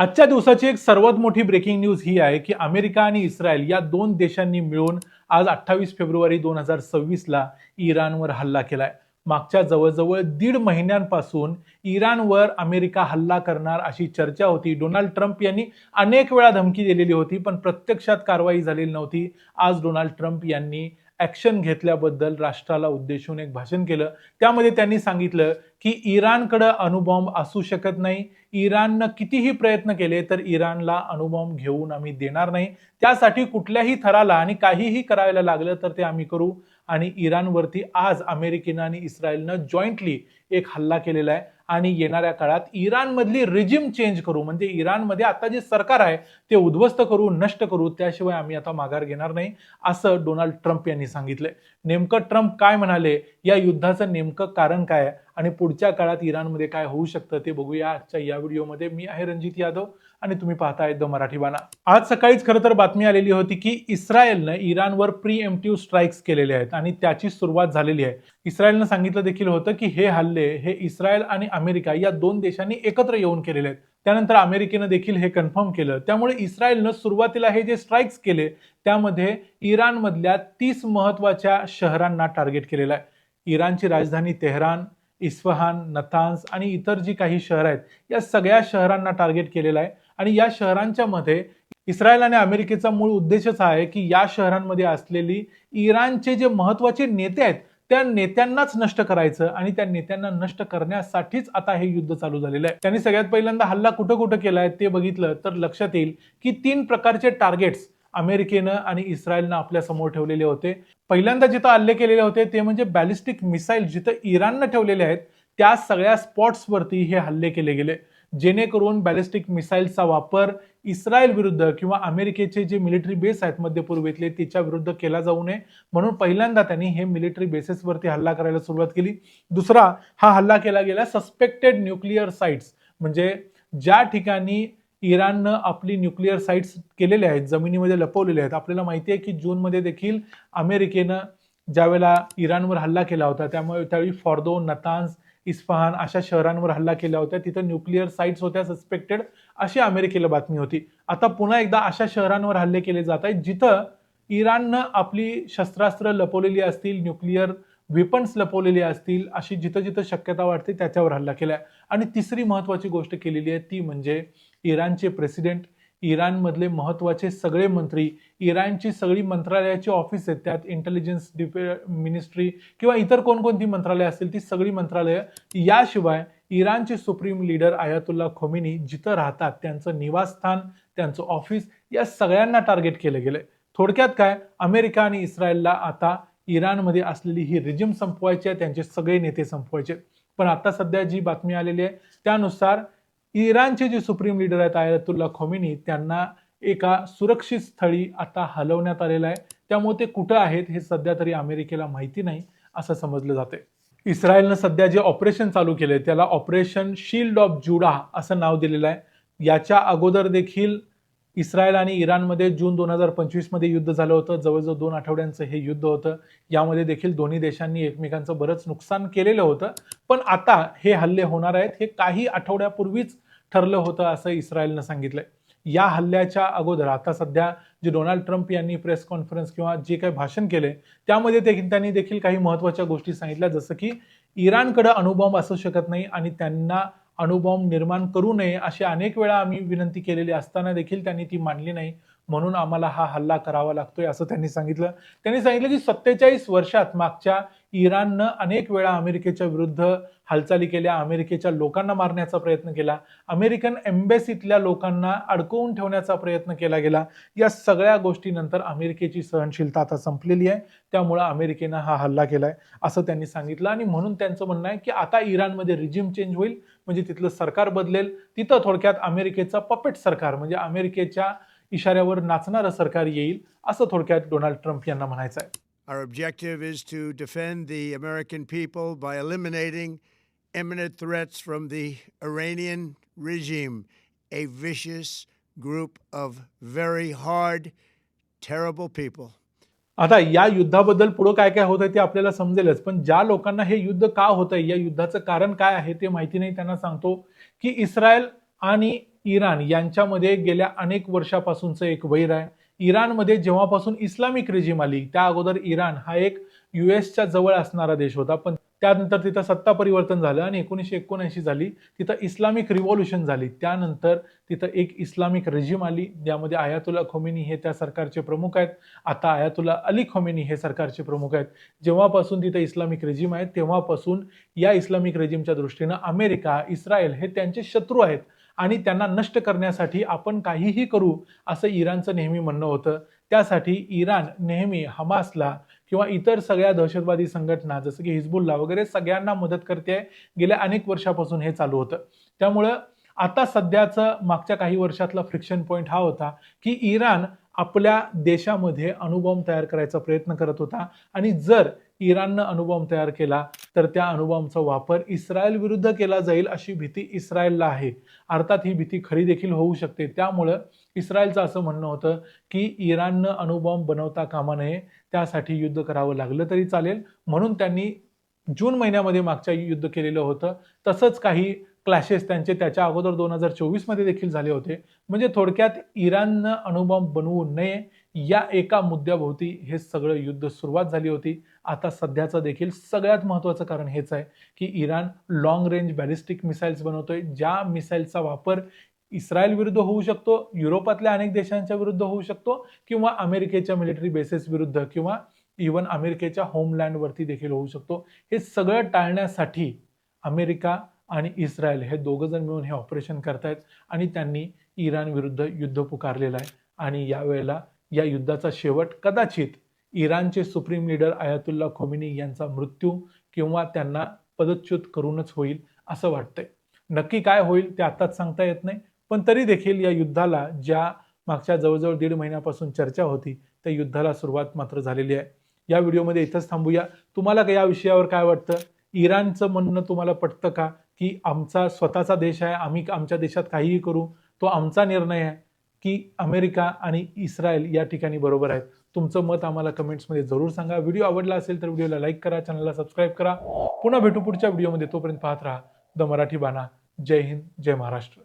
आजच्या दिवसाची एक सर्वात मोठी ब्रेकिंग न्यूज ही आहे की अमेरिका आणि इस्रायल या दोन देशांनी मिळून आज 28 फेब्रुवारी 2026 ला इराणवर हल्ला केलाय. मागच्या जवळजवळ दीड महिन्यांपासून इराणवर अमेरिका हल्ला करणार अशी चर्चा होती. डोनाल्ड ट्रम्प यांनी अनेक वेळा धमकी दिलेली होती, पण प्रत्यक्षात कारवाई झालेली नव्हती. आज डोनाल्ड ट्रम्प यांनी ॲक्शन घेतल्याबद्दल राष्ट्राला उद्देशून एक भाषण केलं. त्यामध्ये त्यांनी सांगितलं की इराणकडे अणुबॉम्ब असू शकत नाही. इराणनं कितीही प्रयत्न केले तर इराणला अणुबॉम्ब घेऊन आम्ही देणार नाही. त्यासाठी कुठल्याही थराला आणि काहीही करायला लागलं तर ते आम्ही करू. आणि इराणवरती आज अमेरिकेनं आणि इस्रायलनं जॉईंटली एक हल्ला केलेला आहे आणि येणाऱ्या काळात इराणमधली रिजिम चेंज करू, म्हणजे इराणमध्ये आता जे सरकार आहे ते उद्ध्वस्त करू, नष्ट करू, त्याशिवाय आम्ही आता माघार घेणार नाही, असं डोनाल्ड ट्रम्प यांनी सांगितलंय. नेमकं ट्रम्प काय म्हणाले, या युद्धाचं नेमकं कारण काय आहे आणि पुढच्या काळात इराणमध्ये काय होऊ शकतं ते बघूया आजच्या या व्हिडिओमध्ये. मी आहे रणजित यादव आणि तुम्ही पाहताय द मराठी बाणा. आज सकाळीच खरं तर बातमी आलेली होती की इस्रायलनं इराणवर प्रीएम्प्टिव्ह स्ट्राईक्स केलेले आहेत आणि त्याची सुरुवात झालेली आहे. इस्रायलनं सांगितलं देखील होतं की हे हल्ले हे इस्रायल आणि अमेरिका या दोन देशांनी एकत्र येऊन केलेले आहेत. त्यानंतर अमेरिकेनं देखील हे कन्फर्म केलं. त्यामुळे इस्रायलनं सुरुवातीला हे जे स्ट्राईक्स केले त्यामध्ये इराणमधल्या 30 महत्वाच्या शहरांना टार्गेट केलेलं आहे. इराणची राजधानी तेहरान, इस्फहान, नतान्स आणि इतर जी काही शहर आहेत या सगळ्या शहरांना टार्गेट केलेलं आहे. आणि या शहरांच्या मध्ये इस्रायल आणि अमेरिकेचा मूळ उद्देशच आहे की या शहरांमध्ये असलेली इराणचे जे महत्वाचे नेते आहेत त्या नेत्यांनाच नष्ट करायचं आणि त्या नेत्यांना नष्ट करण्यासाठीच आता हे युद्ध चालू झालेलं आहे. त्यांनी सगळ्यात पहिल्यांदा हल्ला कुठं कुठं केलाय ते बघितलं तर लक्षात येईल की 3 प्रकारचे टार्गेट्स अमेरिकेनं आणि इस्रायलनं आपल्या समोर ठेवलेले होते. पहिल्यांदा जिथं हल्ले केलेले होते ते म्हणजे बॅलिस्टिक मिसाईल जिथं इराणनं ठेवलेले आहेत त्या सगळ्या स्पॉट्सवरती हे हल्ले केले गेले, जेणेकरून बॅलिस्टिक मिसाईलचा वापर इस्रायल विरुद्ध किंवा अमेरिकेचे जे मिलिटरी बेस आहेत मध्य पूर्वेतले त्याच्या विरुद्ध केला जाऊ नये म्हणून पहिल्यांदा त्यांनी हे मिलिटरी बेसेसवरती हल्ला करायला सुरुवात केली. दुसरा हा हल्ला केला गेला सस्पेक्टेड न्यूक्लिअर साइट्स, म्हणजे ज्या ठिकाणी इराणनं आपली न्यूक्लिअर साइट्स केलेले आहेत, जमिनीमध्ये लपवलेले आहेत. आपल्याला माहिती आहे की जूनमध्ये देखील अमेरिकेनं ज्यावेळेला इराणवर हल्ला केला होता त्यामुळे त्यावेळी फॉर्दो, नतान्स, इस्फहान अशा शहरांवर हल्ला केला होता. तिथं न्यूक्लिअर साइट्स होत्या सस्पेक्टेड, अशी अमेरिकेला बातमी होती. आता पुन्हा एकदा अशा शहरांवर हल्ले केले जात आहेत जिथं इराणनं आपली शस्त्रास्त्र लपवलेली असतील, न्यूक्लिअर वेपन्स लपवलेले असतील, अशी जिथं जिथं शक्यता वाटते त्याच्यावर हल्ला केलाय. आणि तिसरी महत्वाची गोष्ट केलेली आहे ती म्हणजे इराणचे प्रेसिडेंट, इराणमधले महत्वाचे सगळे मंत्री, इराणची सगळी मंत्रालयाची ऑफिस आहेत, त्यात इंटेलिजन्स मिनिस्ट्री किंवा इतर कोणकोणती मंत्रालय असतील ती सगळी मंत्रालय, याशिवाय इराणचे सुप्रीम लीडर आयातुल्ला खोमेनी जिथं राहतात त्यांचं निवासस्थान, त्यांचं ऑफिस, या सगळ्यांना टार्गेट केलं गेलंय. थोडक्यात काय, अमेरिका आणि इस्रायलला आता इराणमध्ये असलेली ही रिजिम संपवायची आहे, त्यांचे सगळे नेते संपवायचे. पण आता सध्या जी बातमी आलेली आहे त्यानुसार इराणचे जे सुप्रीम लीडर आहेत आयतुल्ला खोमेनी त्यांना एका सुरक्षित स्थळी आता हलवण्यात आलेलं आहे. त्यामुळे ते कुठं आहेत हे सध्या तरी अमेरिकेला माहिती नाही असं समजलं जाते. इस्रायलनं सध्या जे ऑपरेशन चालू केलंय त्याला ऑपरेशन शील्ड ऑफ जुडा असं नाव दिलेलं आहे. याच्या अगोदर देखील इस्रायल आणि इराणमध्ये जून 2025 मध्ये युद्ध झालं होतं. जवळजवळ 2 आठवड्यांचं हे युद्ध होतं. यामध्ये देखील दोन्ही देशांनी एकमेकांचं बरंच नुकसान केलेलं होतं. पण आता हे हल्ले होणार आहेत हे काही आठवड्यापूर्वीच ठरलं होतं असं इस्रायलनं सांगितलंय. या हल्ल्याच्या अगोदर आता सध्या जे डोनाल्ड ट्रम्प यांनी प्रेस कॉन्फरन्स किंवा जे काही भाषण केले त्यामध्ये त्यांनी देखील काही महत्वाच्या गोष्टी सांगितल्या, जसं की इराणकडे अणुबॉम्ब असू शकत नाही आणि त्यांना अणुबॉम्ब निर्माण करू नये अशी अनेक वेळा आम्ही विनंती केलेली असताना देखील त्यांनी ती मानली नाही, म्हणून आम्हाला हा हल्ला करावा लागतोय असं त्यांनी सांगितलं. त्यांनी सांगितलं की 47 वर्षात मागच्या इराणनं अनेक वेळा अमेरिकेच्या विरुद्ध हालचाली केल्या, अमेरिकेच्या लोकांना मारण्याचा प्रयत्न केला, अमेरिकन एम्बेसीतल्या लोकांना अडकवून ठेवण्याचा प्रयत्न केला गेला. या सगळ्या गोष्टीनंतर अमेरिकेची सहनशीलता आता संपलेली आहे, त्यामुळे अमेरिकेनं हा हल्ला केलाय असं त्यांनी सांगितलं. आणि म्हणून त्यांचं म्हणणं आहे की आता इराणमध्ये रिजिम चेंज होईल, म्हणजे तिथलं सरकार बदलेल, तिथं थोडक्यात अमेरिकेचा पपेट सरकार म्हणजे अमेरिकेच्या इशाऱ्यावर नाचणारं सरकार येईल असं थोडक्यात डोनाल्ड ट्रम्प यांना म्हणायचं आहे. Our objective is to defend the American people by eliminating imminent threats from the Iranian regime, a vicious group of very hard, terrible people. आता या युद्धाबद्दल पुढे काय काय होतंय ते आपल्याला समजेलच, पण ज्या लोकांना हे युद्ध का होतंय, या युद्धाचं कारण काय आहे ते माहिती नाही, त्यांना सांगतो की इस्रायल आणि इराण यांच्यामध्ये गेल्या अनेक वर्षापासूनचं एक वैर आहे. इराणमध्ये जेव्हापासून इस्लामिक रेजिम आली, त्या अगोदर इराण हा एक यूएसच्या जवळ असणारा देश होता, पण त्यानंतर तिथं सत्ता परिवर्तन झालं आणि 1979 झाली तिथं इस्लामिक रिव्हॉल्युशन झाली. त्यानंतर तिथं एक इस्लामिक रेजिम आली, ज्यामध्ये आयातुल्ला खोमेनी हे त्या सरकारचे प्रमुख आहेत. आता आयातुल्ला अली खोमेनी हे सरकारचे प्रमुख आहेत. जेव्हापासून तिथं इस्लामिक रेजिम आहे तेव्हापासून या इस्लामिक रेजिमच्या दृष्टीनं अमेरिका, इस्रायल हे त्यांचे शत्रू आहेत आणि त्यांना नष्ट करण्यासाठी आपण काहीही करू असं इराणचं नेहमी म्हणणं होतं. त्यासाठी इराण नेहमी हमासला किंवा इतर सगळ्या दहशतवादी संघटना जसं की हिजबुल्ला वगैरे सगळ्यांना मदत करते. गेल्या अनेक वर्षापासून हे चालू होतं. त्यामुळं आता सध्याचं मागच्या काही वर्षातला फ्रिक्शन पॉईंट हा होता की इराण आपल्या देशामध्ये अणुबॉम्ब तयार करायचा प्रयत्न करत होता आणि जर इराणनं अणुबॉम्ब तयार केला तर त्या अणुबॉम्बचा वापर इस्रायल विरुद्ध केला जाईल अशी भीती इस्रायलला आहे. अर्थात ही भीती खरी देखील होऊ शकते. त्यामुळं इस्रायलचं असं म्हणणं होतं की इराणनं अणुबॉम्ब बनवता कामा नये, त्यासाठी युद्ध करावं लागलं तरी चालेल, म्हणून त्यांनी जून महिन्यामध्ये मागच्या युद्ध केलेलं होतं. तसंच काही क्लॅशेस त्यांचे त्याच्या अगोदर 2024 मध्ये देखील झाले होते. म्हणजे थोडक्यात इराणनं अणुबॉम्ब बनवू नये या एका मुद्द्याभोवती हे सगळं युद्ध सुरुवात झाली होती. आता सध्याचं देखील सगळ्यात महत्त्वाचं कारण हेच आहे की Iran long range ballistic missiles बनवतोय, ज्या मिसाईलचा वापर इस्रायल विरुद्ध होऊ शकतो, युरोपातल्या अनेक देशांच्या विरुद्ध होऊ शकतो किंवा अमेरिकेच्या मिलिटरी बेसेस विरुद्ध किंवा इव्हन अमेरिकेच्या होमलँडवरती देखील होऊ शकतो. हे सगळं टाळण्यासाठी अमेरिका आणि इस्रायल हे दोघं जण मिळून हे ऑपरेशन करतायत आणि त्यांनी इराण विरुद्ध युद्ध पुकारलेलं आहे. आणि यावेळेला या युद्धाचा शेवट कदाचित इराणचे सुप्रीम लीडर आयातुल्ला खोमेनी यांचा मृत्यू किंवा त्यांना पदच्युत करूनच होईल असं वाटतंय. नक्की काय होईल ते आताच सांगता येत नाही, पण तरी देखील या युद्धाला ज्या मागच्या जवळजवळ 1.5 महिन्यापासून चर्चा होती त्या युद्धाला सुरुवात मात्र झालेली आहे. या व्हिडिओमध्ये इथंच थांबूया. तुम्हाला या विषयावर काय वाटतं? इराणचं म्हणणं तुम्हाला पटतं का की आमचा स्वतःचा देश आहे, आम्ही आमच्या देशात काहीही करू, तो आमचा निर्णय आहे, की अमेरिका आणि इस्रायल या ठिकाणी बरोबर आहेत? तुमचं मत आम्हाला कमेंट्समध्ये जरूर सांगा. व्हिडिओ आवडला असेल तर व्हिडिओला लाईक करा, चॅनलला सबस्क्राईब करा. पुन्हा भेटू पुढच्या व्हिडिओमध्ये. तोपर्यंत पाहत राहा द मराठी बाणा. जय हिंद, जय महाराष्ट्र.